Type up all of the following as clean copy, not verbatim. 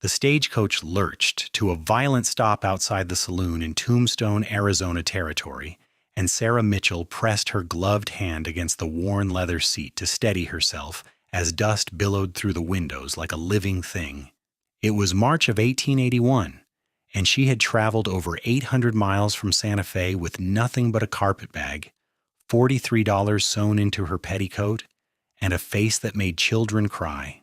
The stagecoach lurched to a violent stop outside the saloon in Tombstone, Arizona territory, and Sarah Mitchell pressed her gloved hand against the worn leather seat to steady herself as dust billowed through the windows like a living thing. It was March of 1881, and she had traveled over 800 miles from Santa Fe with nothing but a carpetbag, $43 sewn into her petticoat, and a face that made children cry.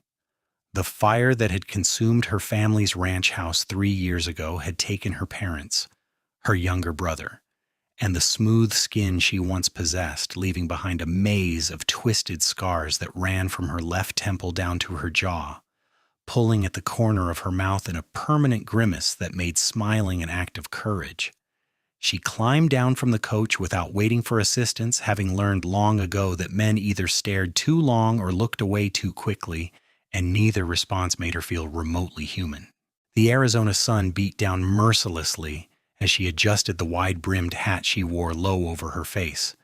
The fire that had consumed her family's ranch house 3 years ago had taken her parents, her younger brother, and the smooth skin she once possessed, leaving behind a maze of twisted scars that ran from her left temple down to her jaw, pulling at the corner of her mouth in a permanent grimace that made smiling an act of courage. She climbed down from the coach without waiting for assistance, having learned long ago that men either stared too long or looked away too quickly, and neither response made her feel remotely human. The Arizona sun beat down mercilessly as she adjusted the wide-brimmed hat she wore low over her face,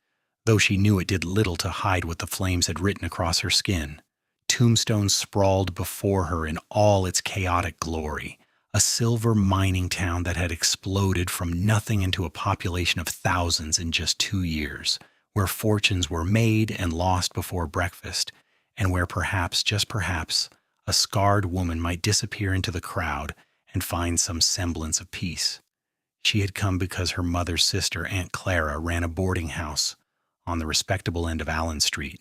though she knew it did little to hide what the flames had written across her skin. Tombstone sprawled before her in all its chaotic glory, a silver mining town that had exploded from nothing into a population of thousands in just 2 years, where fortunes were made and lost before breakfast, and where perhaps, just perhaps, a scarred woman might disappear into the crowd and find some semblance of peace. She had come because her mother's sister, Aunt Clara, ran a boarding house on the respectable end of Allen Street,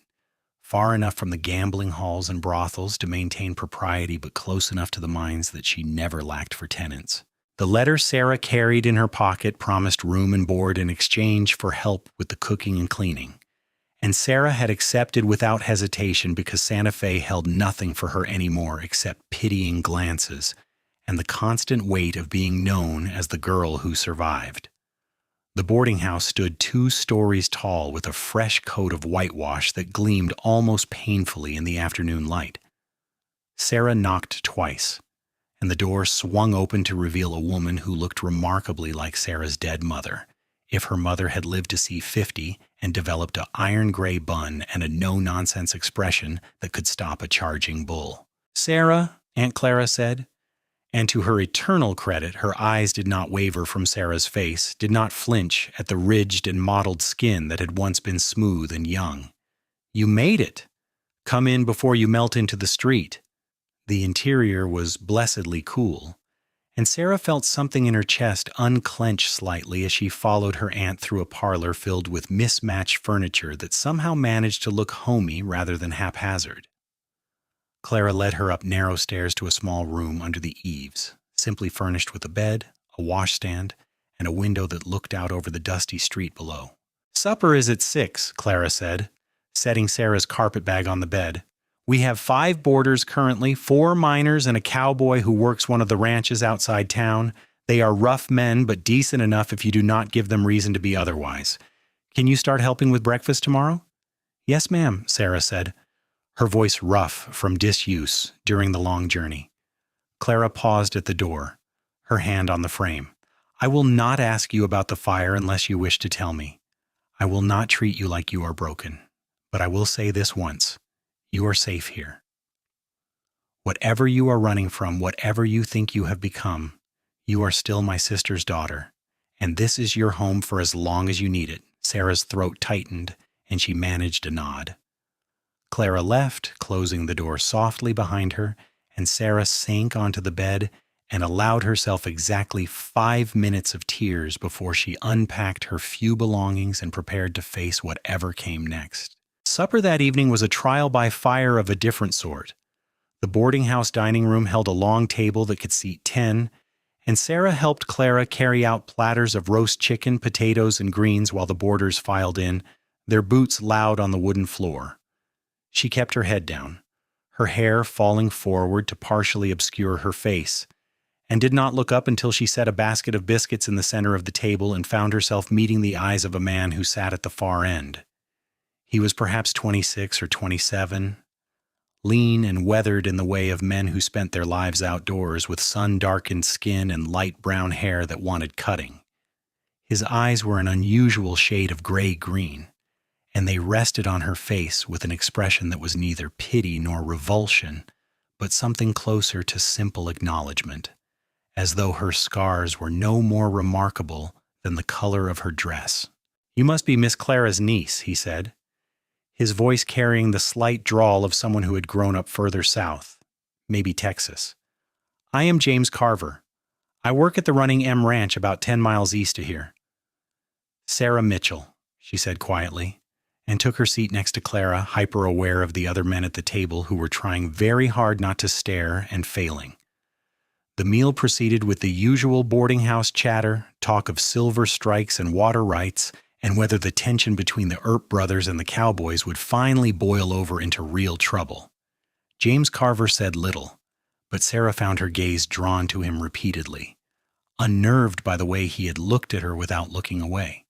far enough from the gambling halls and brothels to maintain propriety, but close enough to the mines that she never lacked for tenants. The letter Sarah carried in her pocket promised room and board in exchange for help with the cooking and cleaning, and Sarah had accepted without hesitation because Santa Fe held nothing for her anymore except pitying glances and the constant weight of being known as the girl who survived. The boarding house stood 2 stories tall with a fresh coat of whitewash that gleamed almost painfully in the afternoon light. Sarah knocked twice, and the door swung open to reveal a woman who looked remarkably like Sarah's dead mother, if her mother had lived to see 50 and developed an iron-gray bun and a no-nonsense expression that could stop a charging bull. "Sarah," Aunt Clara said, and to her eternal credit, her eyes did not waver from Sarah's face, did not flinch at the ridged and mottled skin that had once been smooth and young. "You made it. Come in before you melt into the street." The interior was blessedly cool, and Sarah felt something in her chest unclench slightly as she followed her aunt through a parlor filled with mismatched furniture that somehow managed to look homey rather than haphazard. Clara led her up narrow stairs to a small room under the eaves, simply furnished with a bed, a washstand, and a window that looked out over the dusty street below. "Supper is at 6, Clara said, setting Sarah's carpetbag on the bed. "We have 5 boarders currently, 4 miners and a cowboy who works one of the ranches outside town. They are rough men, but decent enough if you do not give them reason to be otherwise. Can you start helping with breakfast tomorrow?" "Yes, ma'am," Sarah said, her voice rough from disuse during the long journey. Clara paused at the door, her hand on the frame. "I will not ask you about the fire unless you wish to tell me. I will not treat you like you are broken. But I will say this once. You are safe here. Whatever you are running from, whatever you think you have become, you are still my sister's daughter, and this is your home for as long as you need it." Sarah's throat tightened, and she managed a nod. Clara left, closing the door softly behind her, and Sarah sank onto the bed and allowed herself exactly 5 minutes of tears before she unpacked her few belongings and prepared to face whatever came next. Supper that evening was a trial by fire of a different sort. The boarding house dining room held a long table that could seat 10, and Sarah helped Clara carry out platters of roast chicken, potatoes, and greens while the boarders filed in, their boots loud on the wooden floor. She kept her head down, her hair falling forward to partially obscure her face, and did not look up until she set a basket of biscuits in the center of the table and found herself meeting the eyes of a man who sat at the far end. He was perhaps 26 or 27, lean and weathered in the way of men who spent their lives outdoors with sun-darkened skin and light brown hair that wanted cutting. His eyes were an unusual shade of gray-green, and they rested on her face with an expression that was neither pity nor revulsion, but something closer to simple acknowledgement, as though her scars were no more remarkable than the color of her dress. "You must be Miss Clara's niece," he said, his voice carrying the slight drawl of someone who had grown up further south, maybe Texas. "I am James Carver. I work at the Running M Ranch about 10 miles east of here." "Sarah Mitchell," she said quietly, and took her seat next to Clara, hyper-aware of the other men at the table who were trying very hard not to stare and failing. The meal proceeded with the usual boarding house chatter, talk of silver strikes and water rights, and whether the tension between the Earp brothers and the Cowboys would finally boil over into real trouble. James Carver said little, but Sarah found her gaze drawn to him repeatedly, unnerved by the way he had looked at her without looking away.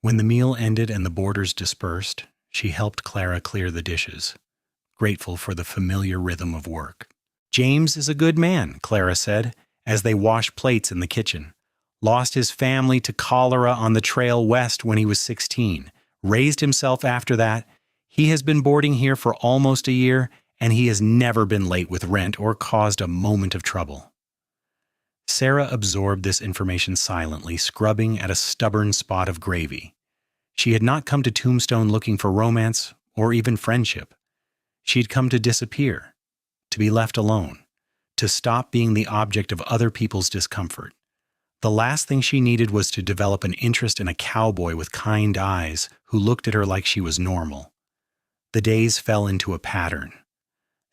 When the meal ended and the boarders dispersed, she helped Clara clear the dishes, grateful for the familiar rhythm of work. "James is a good man," Clara said, as they washed plates in the kitchen. "Lost his family to cholera on the trail west when he was 16. Raised himself after that. He has been boarding here for almost a year, and he has never been late with rent or caused a moment of trouble." Sarah absorbed this information silently, scrubbing at a stubborn spot of gravy. She had not come to Tombstone looking for romance or even friendship. She had come to disappear, to be left alone, to stop being the object of other people's discomfort. The last thing she needed was to develop an interest in a cowboy with kind eyes who looked at her like she was normal. The days fell into a pattern.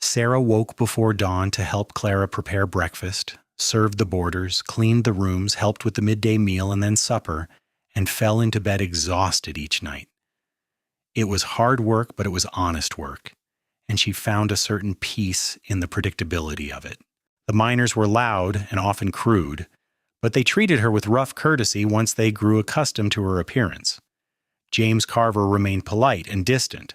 Sarah woke before dawn to help Clara prepare breakfast, served the boarders, cleaned the rooms, helped with the midday meal and then supper, and fell into bed exhausted each night. It was hard work, but it was honest work, and she found a certain peace in the predictability of it. The miners were loud and often crude, but they treated her with rough courtesy once they grew accustomed to her appearance. James Carver remained polite and distant,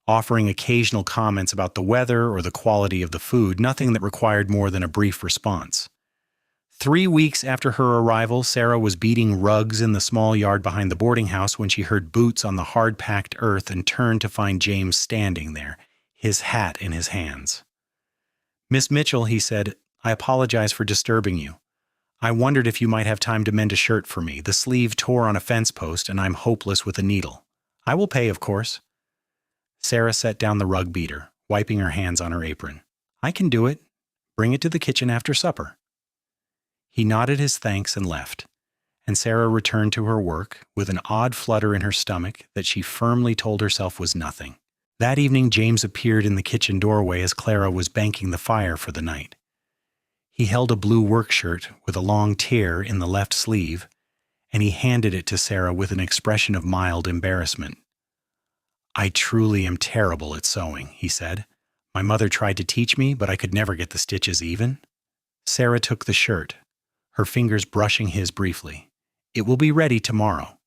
offering occasional comments about the weather or the quality of the food, nothing that required more than a brief response. 3 weeks after her arrival, Sarah was beating rugs in the small yard behind the boarding house when she heard boots on the hard-packed earth and turned to find James standing there, his hat in his hands. "Miss Mitchell," he said, "I apologize for disturbing you. I wondered if you might have time to mend a shirt for me. The sleeve tore on a fence post, and I'm hopeless with a needle. I will pay, of course." Sarah set down the rug beater, wiping her hands on her apron. "I can do it. Bring it to the kitchen after supper." He nodded his thanks and left, and Sarah returned to her work with an odd flutter in her stomach that she firmly told herself was nothing. That evening, James appeared in the kitchen doorway as Clara was banking the fire for the night. He held a blue work shirt with a long tear in the left sleeve, and he handed it to Sarah with an expression of mild embarrassment. "I truly am terrible at sewing," he said. "My mother tried to teach me, but I could never get the stitches even." Sarah took the shirt, her fingers brushing his briefly. "It will be ready tomorrow."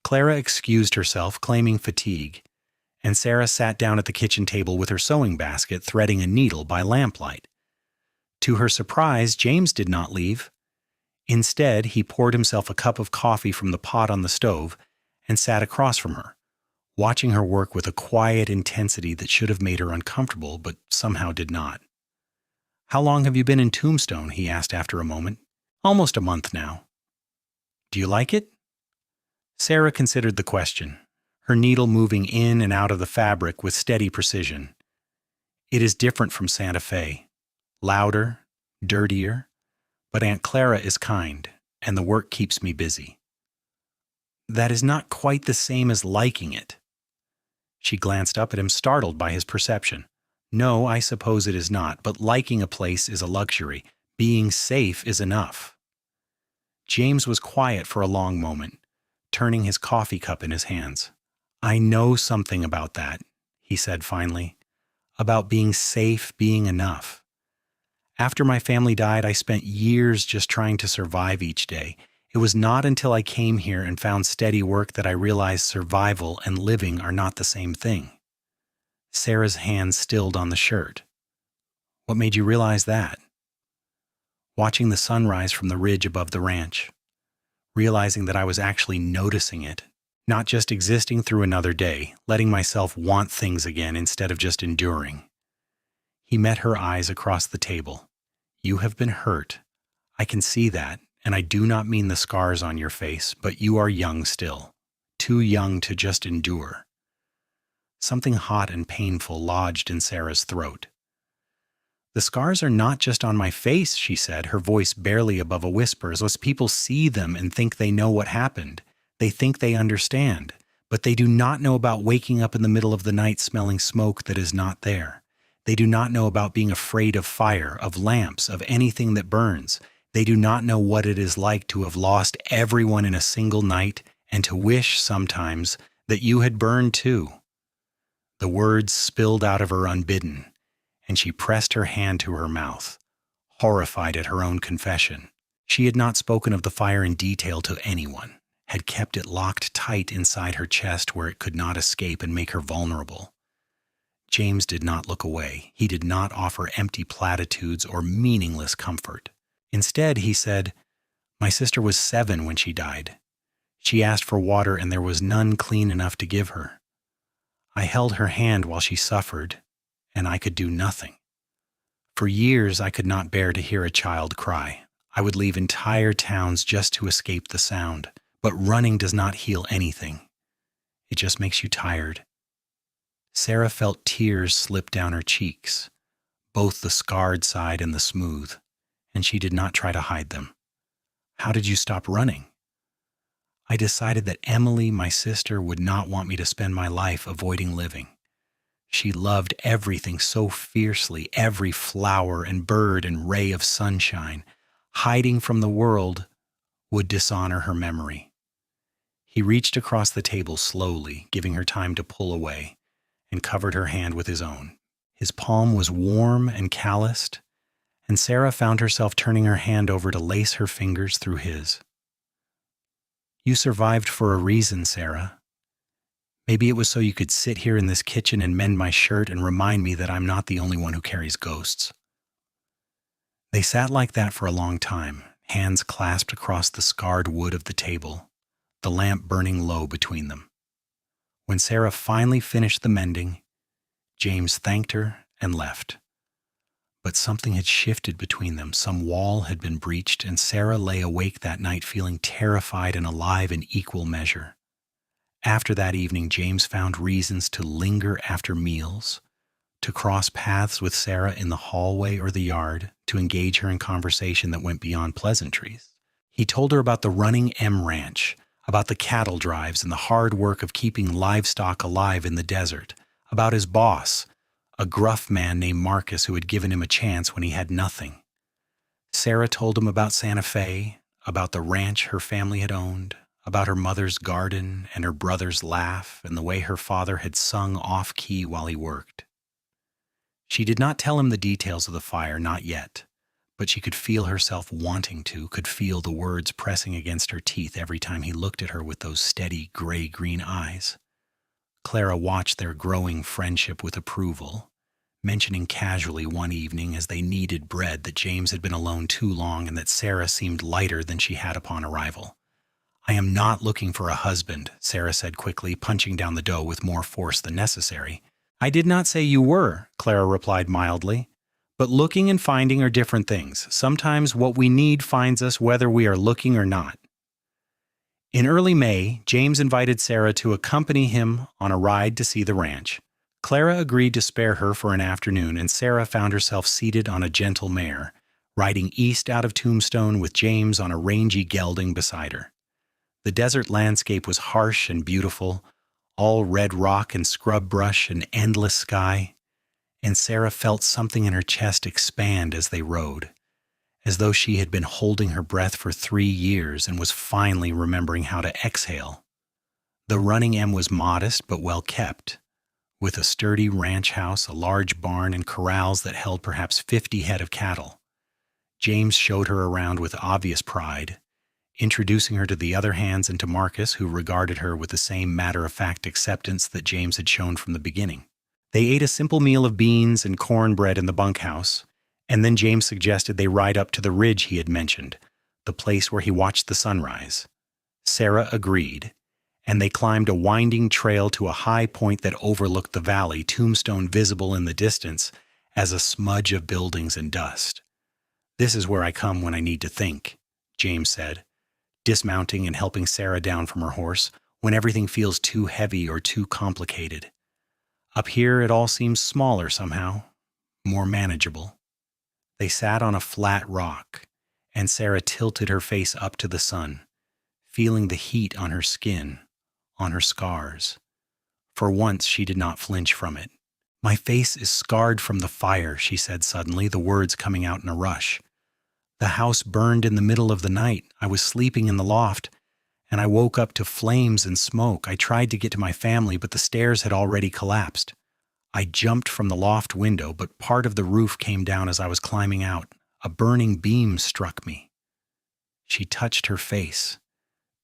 Clara excused herself, claiming fatigue, and Sarah sat down at the kitchen table with her sewing basket, threading a needle by lamplight. To her surprise, James did not leave. Instead, he poured himself a cup of coffee from the pot on the stove and sat across from her, watching her work with a quiet intensity that should have made her uncomfortable, but somehow did not. "How long have you been in Tombstone?" he asked after a moment. "Almost a month now." "Do you like it?" Sarah considered the question, her needle moving in and out of the fabric with steady precision. "It is different from Santa Fe. Louder, dirtier, but Aunt Clara is kind, and the work keeps me busy." "That is not quite the same as liking it." She glanced up at him, startled by his perception. "No, I suppose it is not, but liking a place is a luxury. Being safe is enough." James was quiet for a long moment, turning his coffee cup in his hands. "I know something about that," he said finally, "about being safe, being enough. After my family died, I spent years just trying to survive each day. It was not until I came here and found steady work that I realized survival and living are not the same thing." Sarah's hand stilled on the shirt. "What made you realize that?" "Watching the sunrise from the ridge above the ranch. Realizing that I was actually noticing it, not just existing through another day, letting myself want things again instead of just enduring." He met her eyes across the table. "You have been hurt. I can see that, and I do not mean the scars on your face, but you are young still. Too young to just endure." Something hot and painful lodged in Sarah's throat. "The scars are not just on my face," she said, her voice barely above a whisper, as though people see them and think they know what happened. They think they understand, but they do not know about waking up in the middle of the night smelling smoke that is not there. They do not know about being afraid of fire, of lamps, of anything that burns. They do not know what it is like to have lost everyone in a single night and to wish sometimes that you had burned too. The words spilled out of her unbidden, and she pressed her hand to her mouth, horrified at her own confession. She had not spoken of the fire in detail to anyone, had kept it locked tight inside her chest where it could not escape and make her vulnerable. James did not look away. He did not offer empty platitudes or meaningless comfort. Instead, he said, "My sister was 7 when she died. She asked for water and there was none clean enough to give her. I held her hand while she suffered, and I could do nothing. For years, I could not bear to hear a child cry. I would leave entire towns just to escape the sound, but running does not heal anything. It just makes you tired." Sarah felt tears slip down her cheeks, both the scarred side and the smooth, and she did not try to hide them. "How did you stop running?" "I decided that Emily, my sister, would not want me to spend my life avoiding living. She loved everything so fiercely, every flower and bird and ray of sunshine. Hiding from the world would dishonor her memory." He reached across the table slowly, giving her time to pull away, and covered her hand with his own. His palm was warm and calloused, and Sarah found herself turning her hand over to lace her fingers through his. "You survived for a reason, Sarah. Maybe it was so you could sit here in this kitchen and mend my shirt and remind me that I'm not the only one who carries ghosts." They sat like that for a long time, hands clasped across the scarred wood of the table, the lamp burning low between them. When Sarah finally finished the mending, James thanked her and left. But something had shifted between them. Some wall had been breached, and Sarah lay awake that night feeling terrified and alive in equal measure. After that evening, James found reasons to linger after meals, to cross paths with Sarah in the hallway or the yard, to engage her in conversation that went beyond pleasantries. He told her about the Running M Ranch, about the cattle drives and the hard work of keeping livestock alive in the desert, about his boss, a gruff man named Marcus who had given him a chance when he had nothing. Sarah told him about Santa Fe, about the ranch her family had owned, about her mother's garden and her brother's laugh and the way her father had sung off-key while he worked. She did not tell him the details of the fire, not yet, but she could feel herself wanting to, could feel the words pressing against her teeth every time he looked at her with those steady gray-green eyes. Clara watched their growing friendship with approval, mentioning casually one evening as they kneaded bread that James had been alone too long and that Sarah seemed lighter than she had upon arrival. "I am not looking for a husband," Sarah said quickly, punching down the dough with more force than necessary. "I did not say you were," Clara replied mildly. "But looking and finding are different things. Sometimes what we need finds us whether we are looking or not." In early May, James invited Sarah to accompany him on a ride to see the ranch. Clara agreed to spare her for an afternoon, and Sarah found herself seated on a gentle mare, riding east out of Tombstone with James on a rangy gelding beside her. The desert landscape was harsh and beautiful, all red rock and scrub brush and endless sky, and Sarah felt something in her chest expand as they rode, as though she had been holding her breath for 3 years and was finally remembering how to exhale. The Running M was modest but well kept, with a sturdy ranch house, a large barn, and corrals that held perhaps 50 head of cattle. James showed her around with obvious pride, introducing her to the other hands and to Marcus, who regarded her with the same matter-of-fact acceptance that James had shown from the beginning. They ate a simple meal of beans and cornbread in the bunkhouse, and then James suggested they ride up to the ridge he had mentioned, the place where he watched the sunrise. Sarah agreed, and they climbed a winding trail to a high point that overlooked the valley, Tombstone visible in the distance, as a smudge of buildings and dust. "This is where I come when I need to think," James said, dismounting and helping Sarah down from her horse when everything feels too heavy or too complicated. "Up here it all seems smaller somehow, more manageable." They sat on a flat rock, and Sarah tilted her face up to the sun, feeling the heat on her skin, on her scars. For once she did not flinch from it. "My face is scarred from the fire," she said suddenly, the words coming out in a rush. "The house burned in the middle of the night. I was sleeping in the loft, and I woke up to flames and smoke. I tried to get to my family, but the stairs had already collapsed. I jumped from the loft window, but part of the roof came down as I was climbing out. A burning beam struck me." She touched her face,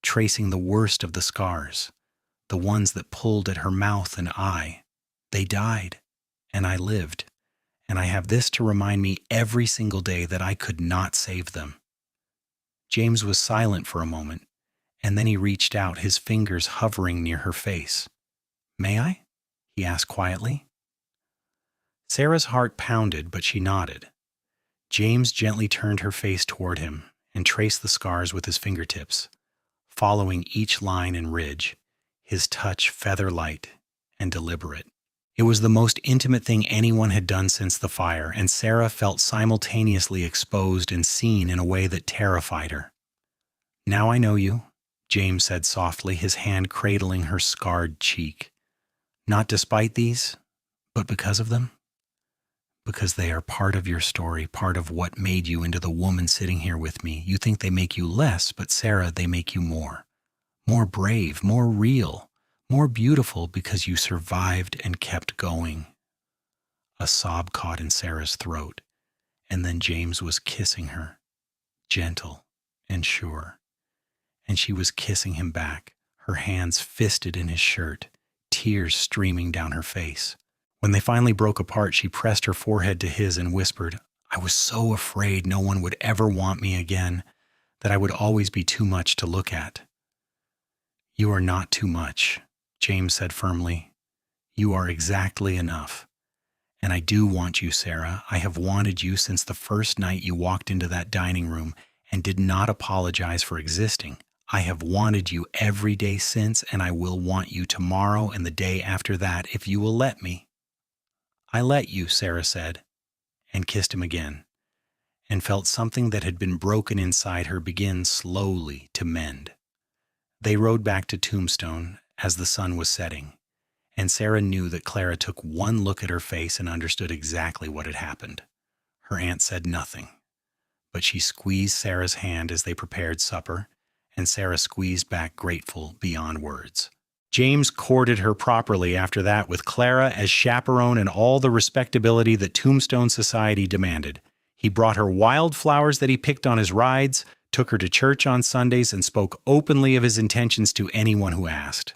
tracing the worst of the scars, the ones that pulled at her mouth and eye. "They died, and I lived, and I have this to remind me every single day that I could not save them." James was silent for a moment, and then he reached out, his fingers hovering near her face. "May I?" he asked quietly. Sarah's heart pounded, but she nodded. James gently turned her face toward him and traced the scars with his fingertips, following each line and ridge, his touch feather-light and deliberate. It was the most intimate thing anyone had done since the fire, and Sarah felt simultaneously exposed and seen in a way that terrified her. "Now I know you," James said softly, his hand cradling her scarred cheek. "Not despite these, but because of them. Because they are part of your story, part of what made you into the woman sitting here with me. You think they make you less, but Sarah, they make you more. More brave, more real, more beautiful because you survived and kept going." A sob caught in Sarah's throat, and then James was kissing her, gentle and sure. And she was kissing him back, her hands fisted in his shirt, tears streaming down her face. When they finally broke apart, she pressed her forehead to his and whispered, "I was so afraid no one would ever want me again, that I would always be too much to look at." "You are not too much," James said firmly. "You are exactly enough. And I do want you, Sarah. I have wanted you since the first night you walked into that dining room and did not apologize for existing. I have wanted you every day since, and I will want you tomorrow and the day after that if you will let me." "I let you," Sarah said, and kissed him again, and felt something that had been broken inside her begin slowly to mend. They rode back to Tombstone as the sun was setting, and Sarah knew that Clara took one look at her face and understood exactly what had happened. Her aunt said nothing, but she squeezed Sarah's hand as they prepared supper, and Sarah squeezed back grateful beyond words. James courted her properly after that, with Clara as chaperone and all the respectability that Tombstone society demanded. He brought her wildflowers that he picked on his rides, took her to church on Sundays, and spoke openly of his intentions to anyone who asked.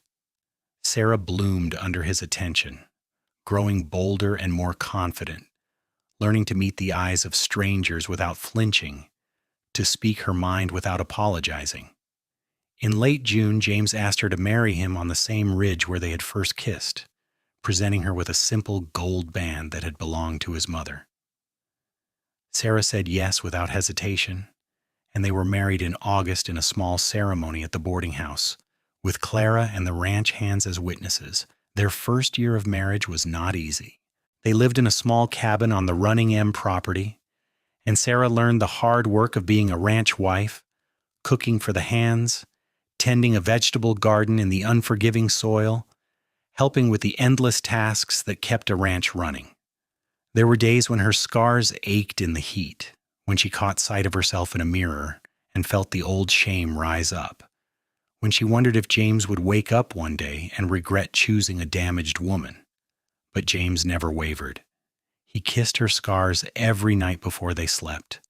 Sarah bloomed under his attention, growing bolder and more confident, learning to meet the eyes of strangers without flinching, to speak her mind without apologizing. In late June, James asked her to marry him on the same ridge where they had first kissed, presenting her with a simple gold band that had belonged to his mother. Sarah said yes without hesitation, and they were married in August in a small ceremony at the boarding house, with Clara and the ranch hands as witnesses. Their first year of marriage was not easy. They lived in a small cabin on the Running M property, and Sarah learned the hard work of being a ranch wife, cooking for the hands, tending a vegetable garden in the unforgiving soil, helping with the endless tasks that kept a ranch running. There were days when her scars ached in the heat, when she caught sight of herself in a mirror and felt the old shame rise up, when she wondered if James would wake up one day and regret choosing a damaged woman. But James never wavered. He kissed her scars every night before they slept,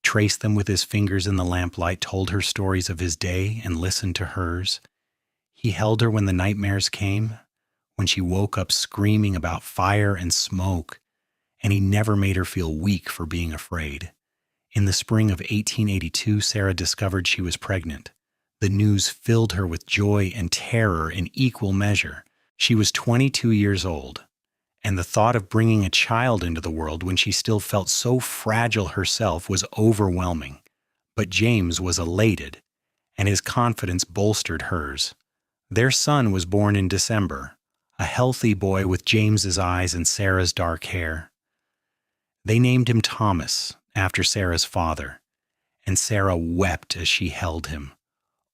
traced them with his fingers in the lamplight, told her stories of his day, and listened to hers. He held her when the nightmares came, when she woke up screaming about fire and smoke, and he never made her feel weak for being afraid. In the spring of 1882, Sarah discovered she was pregnant. The news filled her with joy and terror in equal measure. She was 22 years old, and the thought of bringing a child into the world when she still felt so fragile herself was overwhelming. But James was elated, and his confidence bolstered hers. Their son was born in December, a healthy boy with James's eyes and Sarah's dark hair. They named him Thomas, after Sarah's father, and Sarah wept as she held him,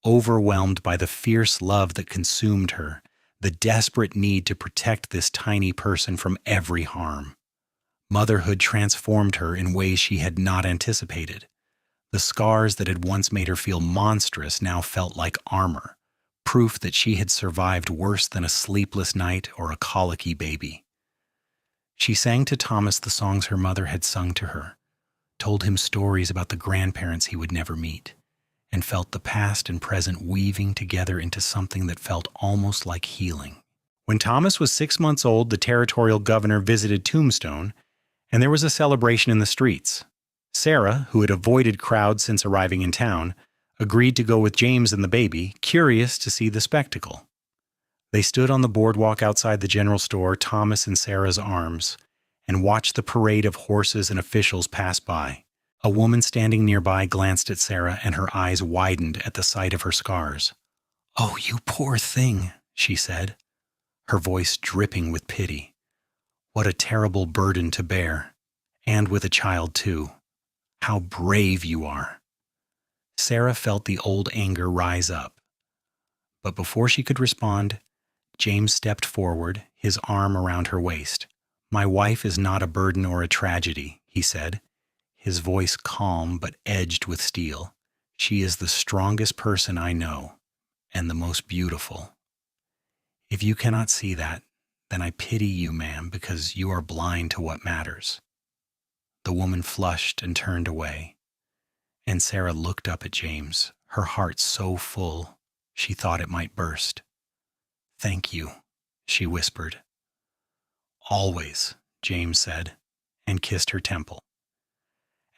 overwhelmed by the fierce love that consumed her, the desperate need to protect this tiny person from every harm. Motherhood transformed her in ways she had not anticipated. The scars that had once made her feel monstrous now felt like armor, proof that she had survived worse than a sleepless night or a colicky baby. She sang to Thomas the songs her mother had sung to her, told him stories about the grandparents he would never meet, and felt the past and present weaving together into something that felt almost like healing. When Thomas was 6 months old, the territorial governor visited Tombstone, and there was a celebration in the streets. Sarah, who had avoided crowds since arriving in town, agreed to go with James and the baby, curious to see the spectacle. They stood on the boardwalk outside the general store, Thomas in Sarah's arms, and watched the parade of horses and officials pass by. A woman standing nearby glanced at Sarah, and her eyes widened at the sight of her scars. "Oh, you poor thing," she said, her voice dripping with pity. "What a terrible burden to bear, and with a child too. How brave you are." Sarah felt the old anger rise up. But before she could respond, James stepped forward, his arm around her waist. "My wife is not a burden or a tragedy," he said, his voice calm but edged with steel. "She is the strongest person I know, and the most beautiful. If you cannot see that, then I pity you, ma'am, because you are blind to what matters." The woman flushed and turned away, and Sarah looked up at James, her heart so full she thought it might burst. "Thank you," she whispered. "Always," James said, and kissed her temple.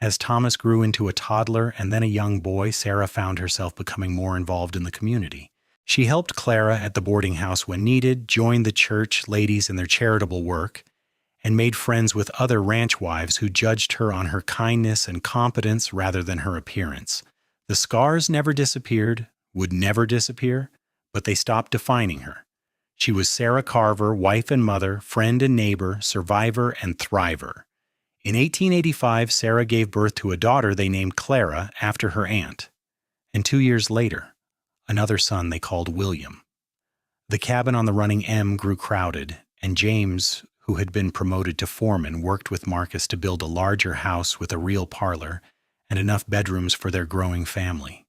As Thomas grew into a toddler and then a young boy, Sarah found herself becoming more involved in the community. She helped Clara at the boarding house when needed, joined the church ladies in their charitable work, and made friends with other ranch wives who judged her on her kindness and competence rather than her appearance. The scars never disappeared, would never disappear, but they stopped defining her. She was Sarah Carver, wife and mother, friend and neighbor, survivor and thriver. In 1885, Sarah gave birth to a daughter they named Clara after her aunt, and 2 years later, another son they called William. The cabin on the Running M grew crowded, and James, who had been promoted to foreman, worked with Marcus to build a larger house with a real parlor and enough bedrooms for their growing family.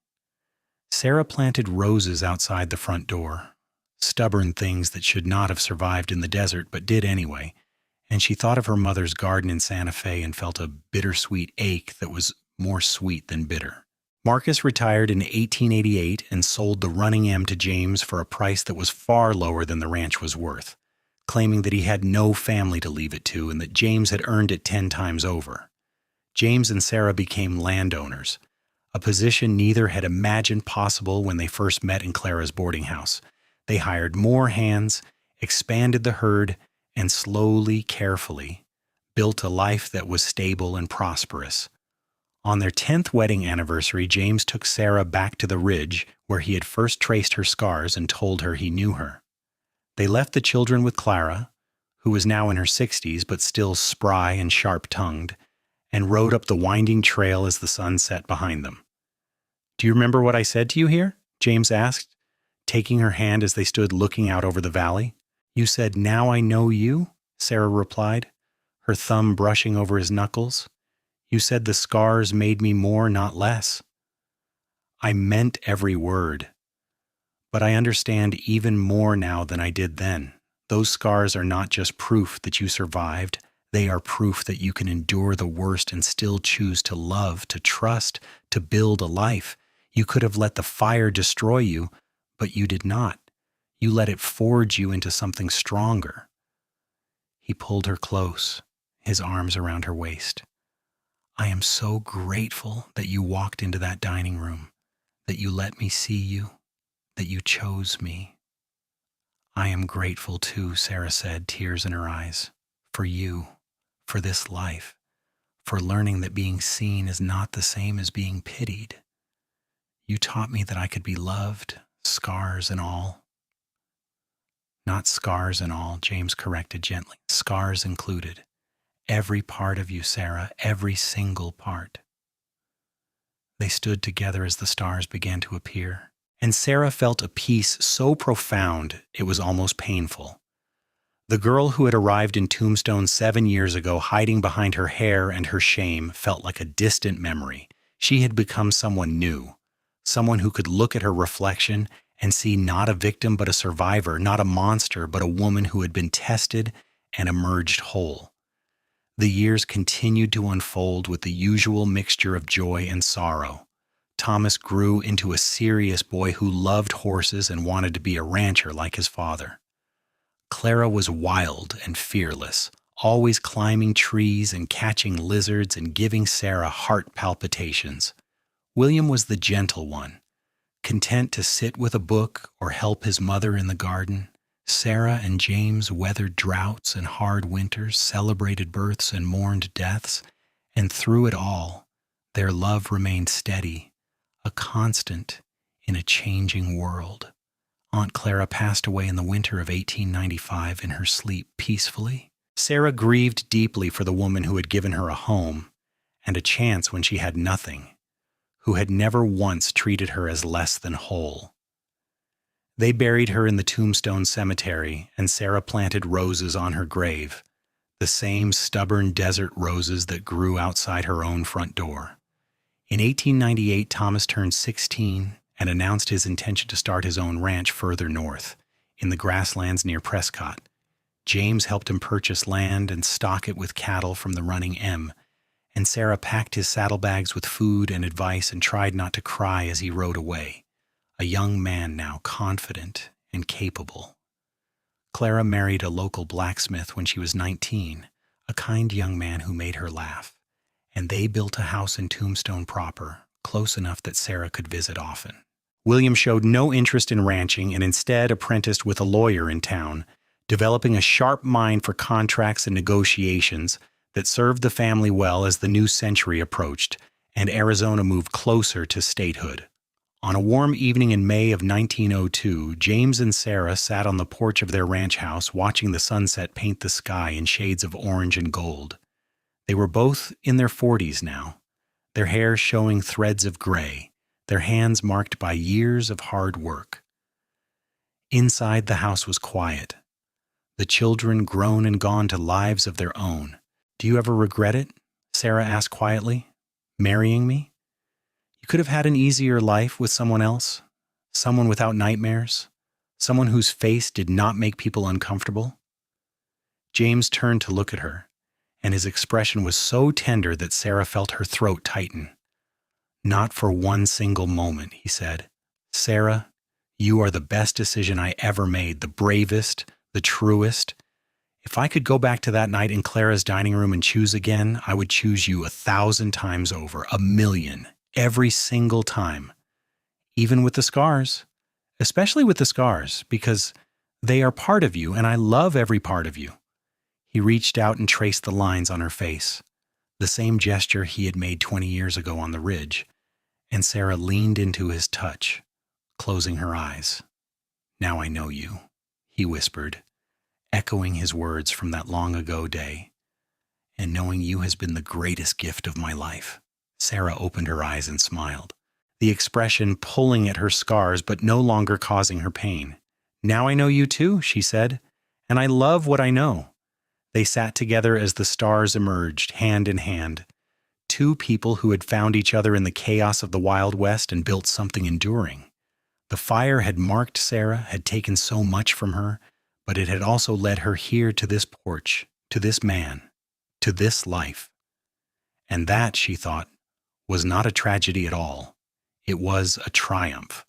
Sarah planted roses outside the front door, stubborn things that should not have survived in the desert but did anyway, and she thought of her mother's garden in Santa Fe and felt a bittersweet ache that was more sweet than bitter. Marcus retired in 1888 and sold the Running M to James for a price that was far lower than the ranch was worth, claiming that he had no family to leave it to and that James had earned it 10 times over. James and Sarah became landowners, a position neither had imagined possible when they first met in Clara's boarding house. They hired more hands, expanded the herd, and slowly, carefully, built a life that was stable and prosperous. On their 10th wedding anniversary, James took Sarah back to the ridge where he had first traced her scars and told her he knew her. They left the children with Clara, who was now in her 60s but still spry and sharp-tongued, and rode up the winding trail as the sun set behind them. "Do you remember what I said to you here?" James asked, taking her hand as they stood looking out over the valley. "You said, 'Now I know you'?" Sarah replied, her thumb brushing over his knuckles. "You said the scars made me more, not less." "I meant every word. But I understand even more now than I did then. Those scars are not just proof that you survived. They are proof that you can endure the worst and still choose to love, to trust, to build a life. You could have let the fire destroy you, but you did not. You let it forge you into something stronger." He pulled her close, his arms around her waist. "I am so grateful that you walked into that dining room, that you let me see you, that you chose me." "I am grateful too," Sarah said, tears in her eyes. for you, for this life, for learning that being seen is not the same as being pitied. You taught me that I could be loved, scars and all." "Not scars and all," James corrected gently. "Scars included. Every part of you, Sarah, every single part." They stood together as the stars began to appear, and Sarah felt a peace so profound it was almost painful. The girl who had arrived in Tombstone 7 years ago, hiding behind her hair and her shame, felt like a distant memory. She had become someone new, someone who could look at her reflection and see not a victim but a survivor, not a monster but a woman who had been tested and emerged whole. The years continued to unfold with the usual mixture of joy and sorrow. Thomas grew into a serious boy who loved horses and wanted to be a rancher like his father. Clara was wild and fearless, always climbing trees and catching lizards and giving Sarah heart palpitations. William was the gentle one, content to sit with a book or help his mother in the garden. Sarah and James weathered droughts and hard winters, celebrated births and mourned deaths, and through it all, their love remained steady, a constant in a changing world. Aunt Clara passed away in the winter of 1895 in her sleep peacefully. Sarah grieved deeply for the woman who had given her a home and a chance when she had nothing, who had never once treated her as less than whole. They buried her in the Tombstone cemetery, and Sarah planted roses on her grave, the same stubborn desert roses that grew outside her own front door. In 1898, Thomas turned 16 and announced his intention to start his own ranch further north, in the grasslands near Prescott. James helped him purchase land and stock it with cattle from the running M, and Sarah packed his saddlebags with food and advice and tried not to cry as he rode away, a young man now confident and capable. Clara married a local blacksmith when she was 19, a kind young man who made her laugh, and they built a house in Tombstone proper, close enough that Sarah could visit often. William showed no interest in ranching and instead apprenticed with a lawyer in town, developing a sharp mind for contracts and negotiations that served the family well as the new century approached and Arizona moved closer to statehood. On a warm evening in May of 1902, James and Sarah sat on the porch of their ranch house watching the sunset paint the sky in shades of orange and gold. They were both in their 40s now, their hair showing threads of gray, their hands marked by years of hard work. Inside, the house was quiet. The children grown and gone to lives of their own. "Do you ever regret it?" Sarah asked quietly. "Marrying me? You could have had an easier life with someone else, someone without nightmares, someone whose face did not make people uncomfortable." James turned to look at her, and his expression was so tender that Sarah felt her throat tighten. "Not for one single moment," he said. "Sarah, you are the best decision I ever made, the bravest, the truest. If I could go back to that night in Clara's dining room and choose again, I would choose you 1,000 times over, 1,000,000, every single time. Even with the scars, especially with the scars, because they are part of you and I love every part of you." He reached out and traced the lines on her face, the same gesture he had made 20 years ago on the ridge, and Sarah leaned into his touch, closing her eyes. "Now I know you," he whispered, echoing his words from that long ago day. "And knowing you has been the greatest gift of my life." Sarah opened her eyes and smiled, the expression pulling at her scars but no longer causing her pain. "Now I know you too," she said, "and I love what I know." They sat together as the stars emerged, hand in hand. Two people who had found each other in the chaos of the Wild West and built something enduring. The fire had marked Sarah, had taken so much from her, but it had also led her here to this porch, to this man, to this life. And that, she thought, was not a tragedy at all. It was a triumph.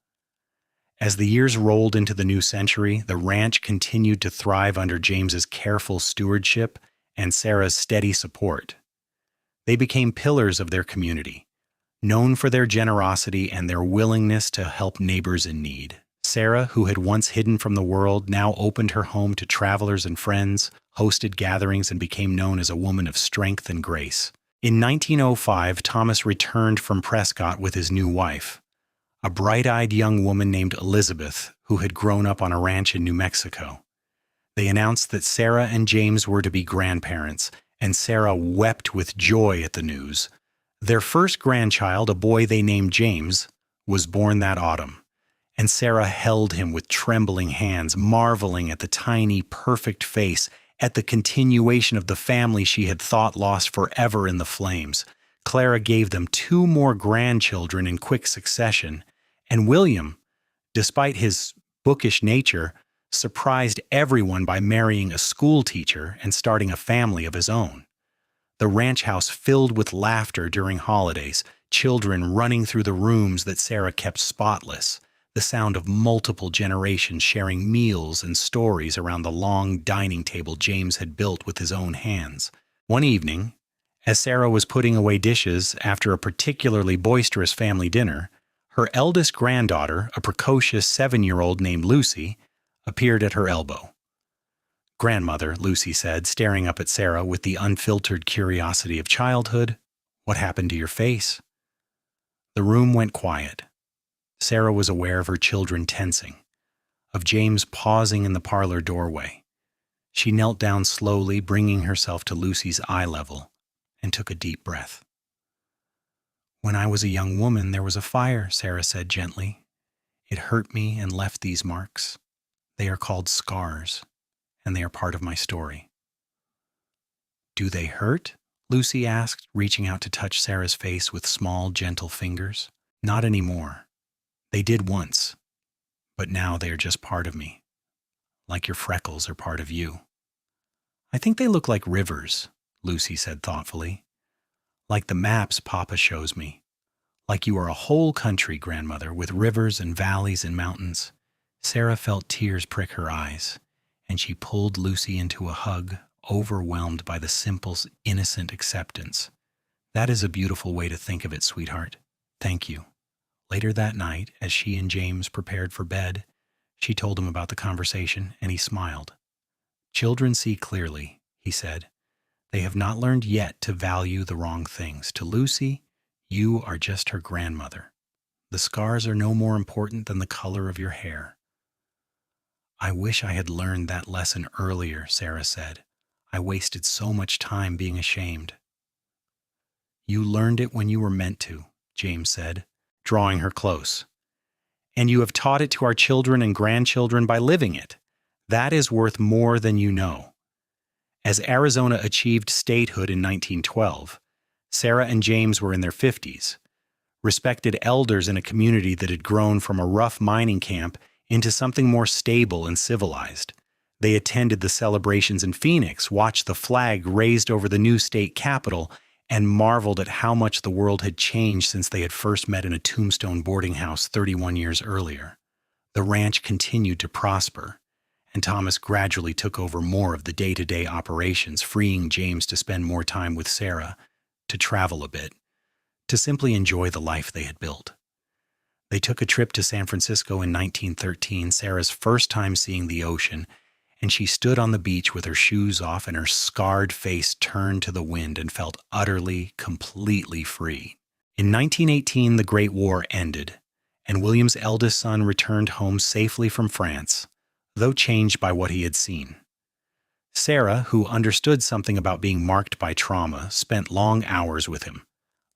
As the years rolled into the new century, the ranch continued to thrive under James's careful stewardship and Sarah's steady support. They became pillars of their community, known for their generosity and their willingness to help neighbors in need. Sarah, who had once hidden from the world, now opened her home to travelers and friends, hosted gatherings, and became known as a woman of strength and grace. In 1905, Thomas returned from Prescott with his new wife, a bright-eyed young woman named Elizabeth, who had grown up on a ranch in New Mexico. They announced that Sarah and James were to be grandparents, and Sarah wept with joy at the news. Their first grandchild, a boy they named James, was born that autumn, and Sarah held him with trembling hands, marveling at the tiny, perfect face, at the continuation of the family she had thought lost forever in the flames. Clara gave them 2 more grandchildren in quick succession, and William, despite his bookish nature, surprised everyone by marrying a school teacher and starting a family of his own. The ranch house filled with laughter during holidays, children running through the rooms that Sarah kept spotless, the sound of multiple generations sharing meals and stories around the long dining table James had built with his own hands. One evening, as Sarah was putting away dishes after a particularly boisterous family dinner, her eldest granddaughter, a precocious 7-year-old named Lucy, appeared at her elbow. "Grandmother," Lucy said, staring up at Sarah with the unfiltered curiosity of childhood, "what happened to your face?" The room went quiet. Sarah was aware of her children tensing, of James pausing in the parlor doorway. She knelt down slowly, bringing herself to Lucy's eye level, and took a deep breath. "When I was a young woman, there was a fire," Sarah said gently. "It hurt me and left these marks. They are called scars, and they are part of my story." "Do they hurt?" Lucy asked, reaching out to touch Sarah's face with small, gentle fingers. "Not anymore. They did once, but now they are just part of me, like your freckles are part of you." "I think they look like rivers," Lucy said thoughtfully. "Like the maps Papa shows me. Like you are a whole country, grandmother, with rivers and valleys and mountains." Sarah felt tears prick her eyes, and she pulled Lucy into a hug, overwhelmed by the simple, innocent acceptance. "That is a beautiful way to think of it, sweetheart. Thank you." Later that night, as she and James prepared for bed, she told him about the conversation, and he smiled. "Children see clearly," he said. "They have not learned yet to value the wrong things. To Lucy, you are just her grandmother. The scars are no more important than the color of your hair." "I wish I had learned that lesson earlier," Sarah said. "I wasted so much time being ashamed." "You learned it when you were meant to," James said, drawing her close. "And you have taught it to our children and grandchildren by living it. That is worth more than you know." As Arizona achieved statehood in 1912, Sarah and James were in their 50s, respected elders in a community that had grown from a rough mining camp into something more stable and civilized. They attended the celebrations in Phoenix, watched the flag raised over the new state capitol, and marveled at how much the world had changed since they had first met in a Tombstone boarding house 31 years earlier. The ranch continued to prosper, and Thomas gradually took over more of the day-to-day operations, freeing James to spend more time with Sarah, to travel a bit, to simply enjoy the life they had built. They took a trip to San Francisco in 1913, Sarah's first time seeing the ocean, and she stood on the beach with her shoes off and her scarred face turned to the wind and felt utterly, completely free. In 1918, the Great War ended, and William's eldest son returned home safely from France, though changed by what he had seen. Sarah, who understood something about being marked by trauma, spent long hours with him,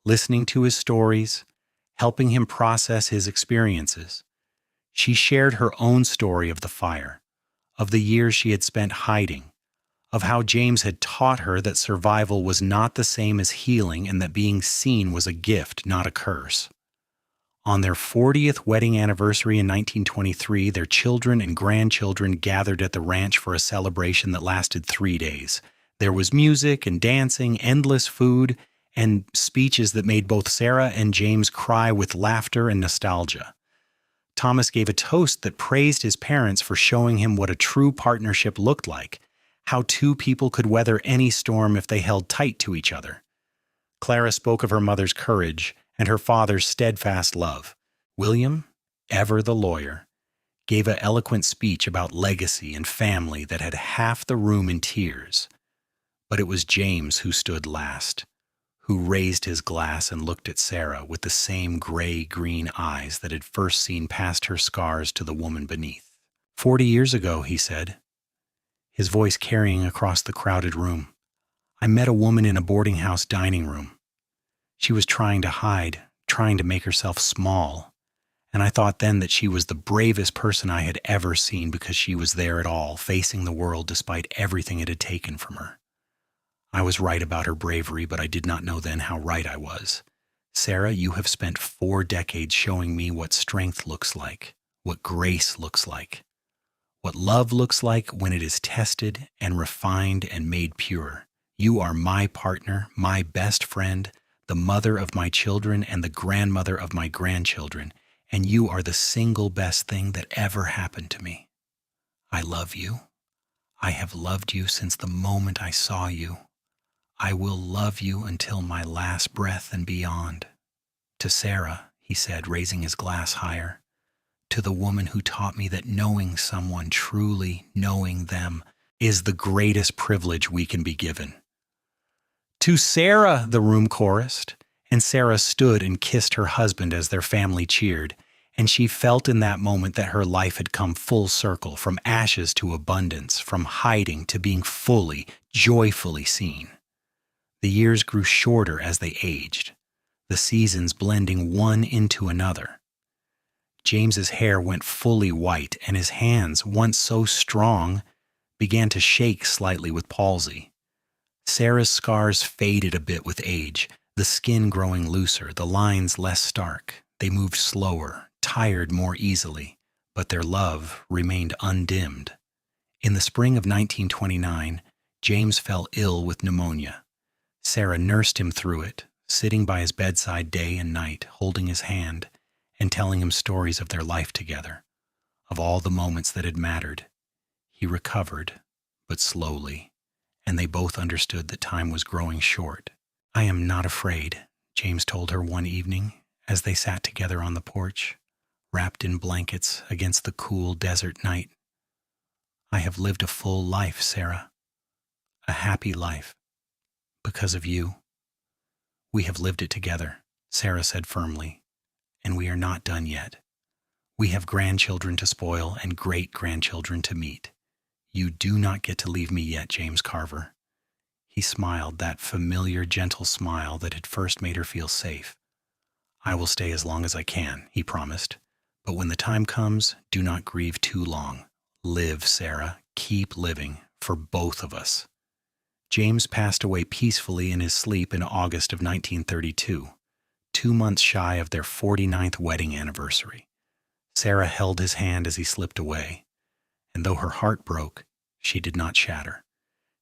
listening to his stories, helping him process his experiences. She shared her own story of the fire, of the years she had spent hiding, of how James had taught her that survival was not the same as healing and that being seen was a gift, not a curse. On their 40th wedding anniversary in 1923, their children and grandchildren gathered at the ranch for a celebration that lasted 3 days. There was music and dancing, endless food, and speeches that made both Sarah and James cry with laughter and nostalgia. Thomas gave a toast that praised his parents for showing him what a true partnership looked like, how 2 people could weather any storm if they held tight to each other. Clara spoke of her mother's courage and her father's steadfast love. William, ever the lawyer, gave an eloquent speech about legacy and family that had half the room in tears. But it was James who stood last, who raised his glass and looked at Sarah with the same gray-green eyes that had first seen past her scars to the woman beneath. 40 years ago, he said, his voice carrying across the crowded room, I met a woman in a boarding house dining room. She was trying to hide, trying to make herself small, and I thought then that she was the bravest person I had ever seen because she was there at all, facing the world despite everything it had taken from her. I was right about her bravery, but I did not know then how right I was. Sarah, you have spent 4 decades showing me what strength looks like, what grace looks like, what love looks like when it is tested and refined and made pure. You are my partner, my best friend, the mother of my children and the grandmother of my grandchildren, and you are the single best thing that ever happened to me. I love you. I have loved you since the moment I saw you. I will love you until my last breath and beyond. To Sarah, he said, raising his glass higher, to the woman who taught me that knowing someone, truly knowing them, is the greatest privilege we can be given. To Sarah, the room chorused, and Sarah stood and kissed her husband as their family cheered, and she felt in that moment that her life had come full circle, from ashes to abundance, from hiding to being fully, joyfully seen. The years grew shorter as they aged, the seasons blending one into another. James's hair went fully white, and his hands, once so strong, began to shake slightly with palsy. Sarah's scars faded a bit with age, the skin growing looser, the lines less stark. They moved slower, tired more easily, but their love remained undimmed. In the spring of 1929, James fell ill with pneumonia. Sarah nursed him through it, sitting by his bedside day and night, holding his hand, and telling him stories of their life together, of all the moments that had mattered. He recovered, but slowly, and they both understood that time was growing short. I am not afraid, James told her one evening as they sat together on the porch, wrapped in blankets against the cool desert night. I have lived a full life, Sarah, a happy life, because of you. We have lived it together, Sarah said firmly, and we are not done yet. We have grandchildren to spoil and great-grandchildren to meet. You do not get to leave me yet, James Carver. He smiled, that familiar, gentle smile that had first made her feel safe. I will stay as long as I can, he promised. But when the time comes, do not grieve too long. Live, Sarah. Keep living, for both of us. James passed away peacefully in his sleep in August of 1932. 2 months shy of their 49th wedding anniversary. Sarah held his hand as he slipped away, and though her heart broke, she did not shatter.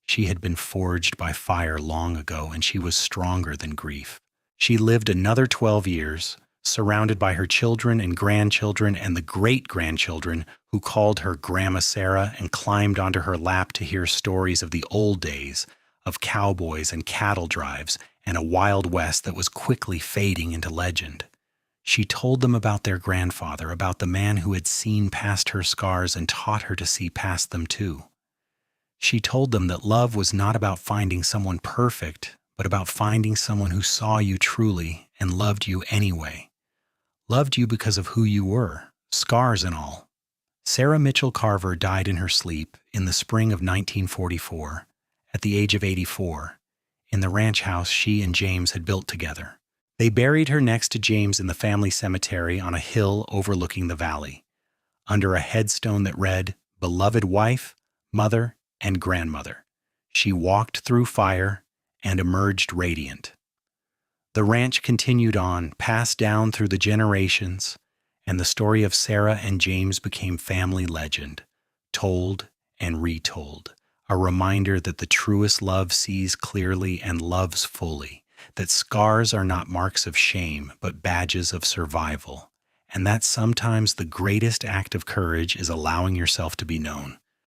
She had been forged by fire long ago, and she was stronger than grief. She lived another 12 years, surrounded by her children and grandchildren and the great-grandchildren who called her Grandma Sarah and climbed onto her lap to hear stories of the old days, of cowboys and cattle drives, and a Wild West that was quickly fading into legend. She told them about their grandfather, about the man who had seen past her scars and taught her to see past them too. She told them that love was not about finding someone perfect, but about finding someone who saw you truly and loved you anyway. Loved you because of who you were, scars and all. Sarah Mitchell Carver died in her sleep in the spring of 1944, at the age of 84, in the ranch house she and James had built together. They buried her next to James in the family cemetery on a hill overlooking the valley, under a headstone that read, "Beloved wife, mother, and grandmother. She walked through fire and emerged radiant." The ranch continued on, passed down through the generations, and the story of Sarah and James became family legend, told and retold, a reminder that the truest love sees clearly and loves fully, that scars are not marks of shame but badges of survival, and that sometimes the greatest act of courage is allowing yourself to be known.